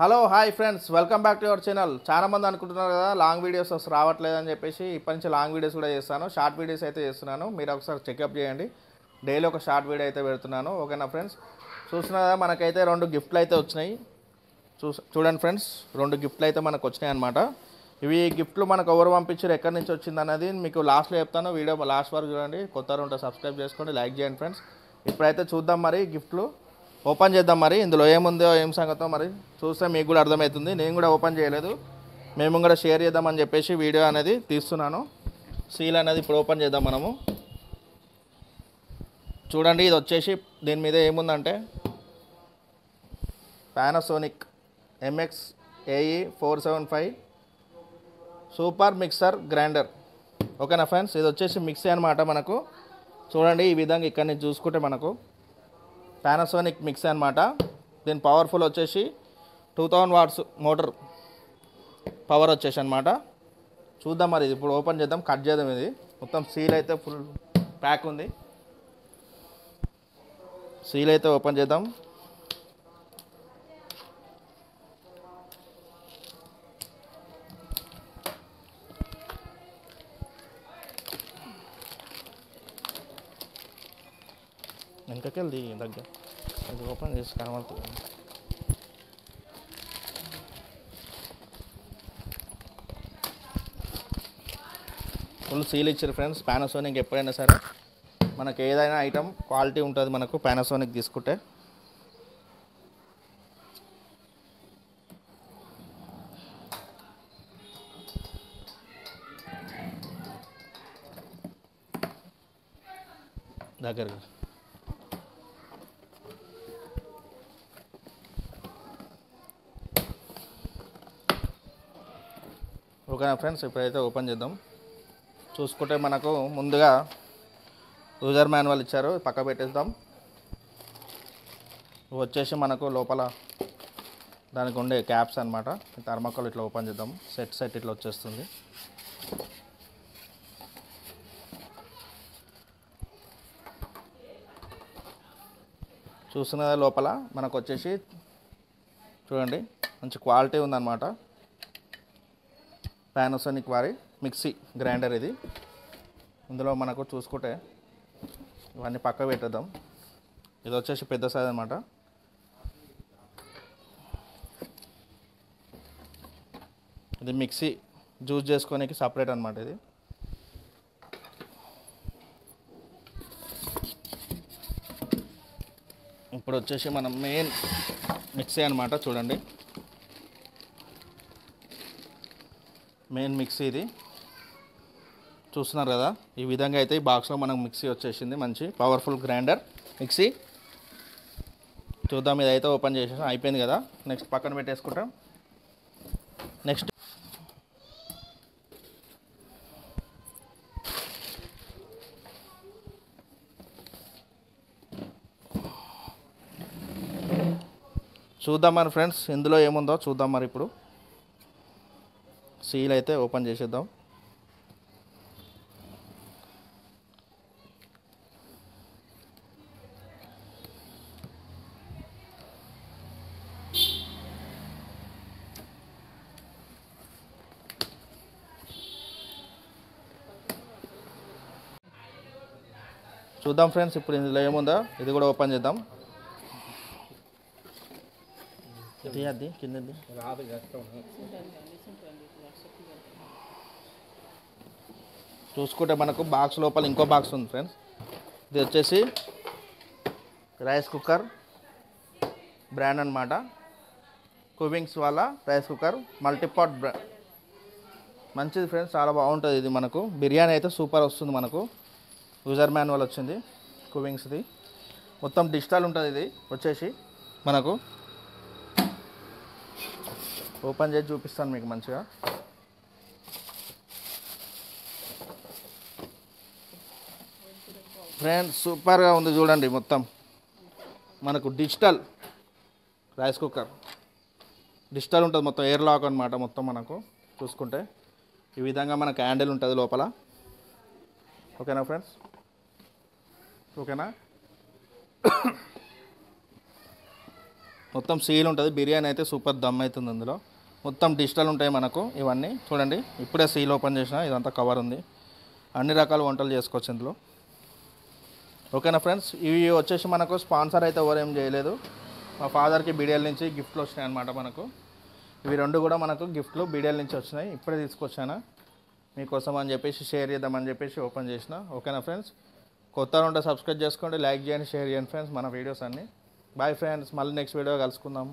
Hello hi friends, welcome back to your channel. చాలా మంది అనుకుంటున్నారు కదా లాంగ్ వీడియోస్ రావట్లేదని చెప్పేసి ఇప్పటి నుంచి లాంగ్ వీడియోస్ కూడా చేస్తాను. షార్ట్ వీడియోస్ అయితే చేస్తున్నాను. మీరు ఒకసారి చెకప్ చేయండి. డైలీ ఒక షార్ట్ వీడియో అయితే పెడుతున్నాను. ఓకేనా ఫ్రెండ్స్? చూస్తున్నా కదా, మనకైతే 2 గిఫ్ట్లు అయితే వచ్చినాయి. చూడండి ఫ్రెండ్స్, 2 గిఫ్ట్లు అయితే మనకు వచ్చినాయి అనమాట. ఇవి గిఫ్ట్లు మనకు ఎవరు పంపించారు, ఎక్కడి నుంచి వచ్చింది అన్నది మీకు లాస్ట్లో చెప్తాను. వీడియో లాస్ట్ వరకు చూడండి. కొత్త ఉంటే సబ్స్క్రైబ్ చేసుకోండి, లైక్ చేయండి ఫ్రెండ్స్. ఇప్పుడైతే చూద్దాం మరి గిఫ్ట్లు ఓపెన్ చేద్దాం. మరి ఇందులో ఏముందో ఏం సంగతో మరి చూస్తే మీకు కూడా అర్థమవుతుంది. నేను కూడా ఓపెన్ చేయలేదు, మేము కూడా షేర్ చేద్దామని చెప్పేసి వీడియో అనేది తీస్తున్నాను. సీల్ అనేది ఇప్పుడు ఓపెన్ చేద్దాం మనము. చూడండి, ఇది వచ్చేసి దీని మీద ఏముందంటే Panasonic MX AE 475 super mixer grinder. ఓకేనా ఫ్రెండ్స్? ఇది వచ్చేసి మిక్సీ అనమాట మనకు. చూడండి, ఈ విధంగా ఇక్కడ నుంచి చూసుకుంటే మనకు పానాసోనిక్ మిక్సీ అనమాట. దీని పవర్ఫుల్ వచ్చేసి 2000 వాట్స్ మోటార్ పవర్ వచ్చేసి అనమాట. చూద్దాం మరి, ఇది ఇప్పుడు ఓపెన్ చేద్దాం, కట్ చేద్దాం. ఇది మొత్తం సీల్ అయితే ఫుల్ ప్యాక్ ఉంది. సీల్ అయితే ఓపెన్ చేద్దాం. వెనకకెళ్ళి దగ్గర ఇది ఓపెన్ చేసి కనబడుతుంది. ఫుల్ సీల్ ఇచ్చారు ఫ్రెండ్స్. పానాసోనిక్ ఎప్పుడైనా సరే మనకు ఏదైనా ఐటమ్ క్వాలిటీ ఉంటుంది మనకు పానాసోనిక్ తీసుకుంటే. దగ్గరగా ఓకేనా ఫ్రెండ్స్? ఇప్పుడైతే ఓపెన్ చేద్దాం. చూసుకుంటే మనకు ముందుగా యూజర్ మాన్యువల్ ఇచ్చారు, పక్క పెట్టేద్దాం. వచ్చేసి మనకు లోపల దానికి ఉండే క్యాప్స్ అనమాట. థర్మాకోల్ ఇట్లా ఓపెన్ చేద్దాం. సెట్ ఇట్లా వచ్చేస్తుంది. చూస్తున్న లోపల మనకు వచ్చేసి చూడండి, మంచి క్వాలిటీ ఉందన్నమాట. పానాసోనిక్ వారి మిక్సీ గ్రైండర్ ఇది. ఇందులో మనకు చూసుకుంటే ఇవన్నీ పక్క పెట్టేద్దాం. ఇది వచ్చేసి పెద్ద సైజ్ అనమాట. ఇది మిక్సీ జ్యూస్ చేసుకోనికి సపరేట్ అనమాట. ఇది ఇప్పుడు వచ్చేసి మనం మెయిన్ మిక్సీ అనమాట. చూడండి, మెయిన్ మిక్సీ ఇది. చూస్తున్నారు కదా, ఈ విధంగా అయితే ఈ బాక్స్లో మనకు మిక్సీ వచ్చేసింది. మంచి పవర్ఫుల్ గ్రైండర్ మిక్సీ. చూద్దాం, ఇది అయితే ఓపెన్ చేసేసాం, అయిపోయింది కదా. నెక్స్ట్ పక్కన పెట్టేసుకుంటాం. నెక్స్ట్ చూద్దాం మరి ఫ్రెండ్స్, ఇందులో ఏముందో చూద్దాం మరి. ఇప్పుడు సీల్ అయితే ఓపెన్ చేసేద్దాం. చూద్దాం ఫ్రెండ్స్, ఇప్పుడు ఇందులో ఏముందో ఇది కూడా ఓపెన్ చేద్దాం. ఇది అది కిందది చూసుకుంటే మనకు బాక్స్ లోపల ఇంకో బాక్స్ ఉంది ఫ్రెండ్స్. ఇది వచ్చేసి రైస్ కుక్కర్ బ్రాండ్ అనమాట. కువింగ్స్ వాళ్ళ రైస్ కుక్కర్ మల్టీపాట్ బ్రాండ్. మంచిది ఫ్రెండ్స్, చాలా బాగుంటుంది ఇది. మనకు బిర్యానీ అయితే సూపర్ వస్తుంది. మనకు యూజర్ మాన్యువల్ వచ్చింది కువింగ్స్ది. మొత్తం డిజిటల్ ఉంటుంది. ఇది వచ్చేసి మనకు ఓపెన్ చేసి చూపిస్తాను మీకు మంచిగా. ఫ్రెండ్స్, సూపర్గా ఉంది చూడండి. మొత్తం మనకు డిజిటల్ రైస్ కుక్కర్ డిజిటల్ ఉంటుంది. మొత్తం ఎయిర్ లాక్ అనమాట. మొత్తం మనకు చూసుకుంటే ఈ విధంగా మనకు హ్యాండిల్ ఉంటుంది లోపల. ఓకేనా ఫ్రెండ్స్? ఓకేనా? మొత్తం సీల్ ఉంటుంది. బిర్యానీ అయితే సూపర్ దమ్ అవుతుంది. అందులో మొత్తం డిజిటల్ ఉంటాయి మనకు. ఇవన్నీ చూడండి, ఇప్పుడే సీల్ ఓపెన్ చేసిన, ఇదంతా కవర్ ఉంది. అన్ని రకాల వంటలు చేసుకోవచ్చు ఇందులో. ఓకేనా ఫ్రెండ్స్, ఇవి వచ్చేసి మనకు స్పాన్సర్ అయితే ఎవరేం చేయలేదు. మా ఫాదర్కి బీడిఎల్ నుంచి గిఫ్ట్లు వచ్చినాయి అనమాట మనకు. ఇవి రెండు కూడా మనకు గిఫ్ట్లు బీడిఎల్ నుంచి వచ్చినాయి. ఇప్పుడే తీసుకొచ్చాను మీకోసం అని చెప్పేసి, షేర్ చేద్దామని చెప్పేసి ఓపెన్ చేసిన. ఓకేనా ఫ్రెండ్స్, కొత్త ఉంటే సబ్స్క్రైబ్ చేసుకోండి, లైక్ చేయండి, షేర్ చేయండి ఫ్రెండ్స్ మన వీడియోస్ అన్నీ. బాయ్ ఫ్రెండ్స్, మళ్ళీ నెక్స్ట్ వీడియో కలుసుకుందాం.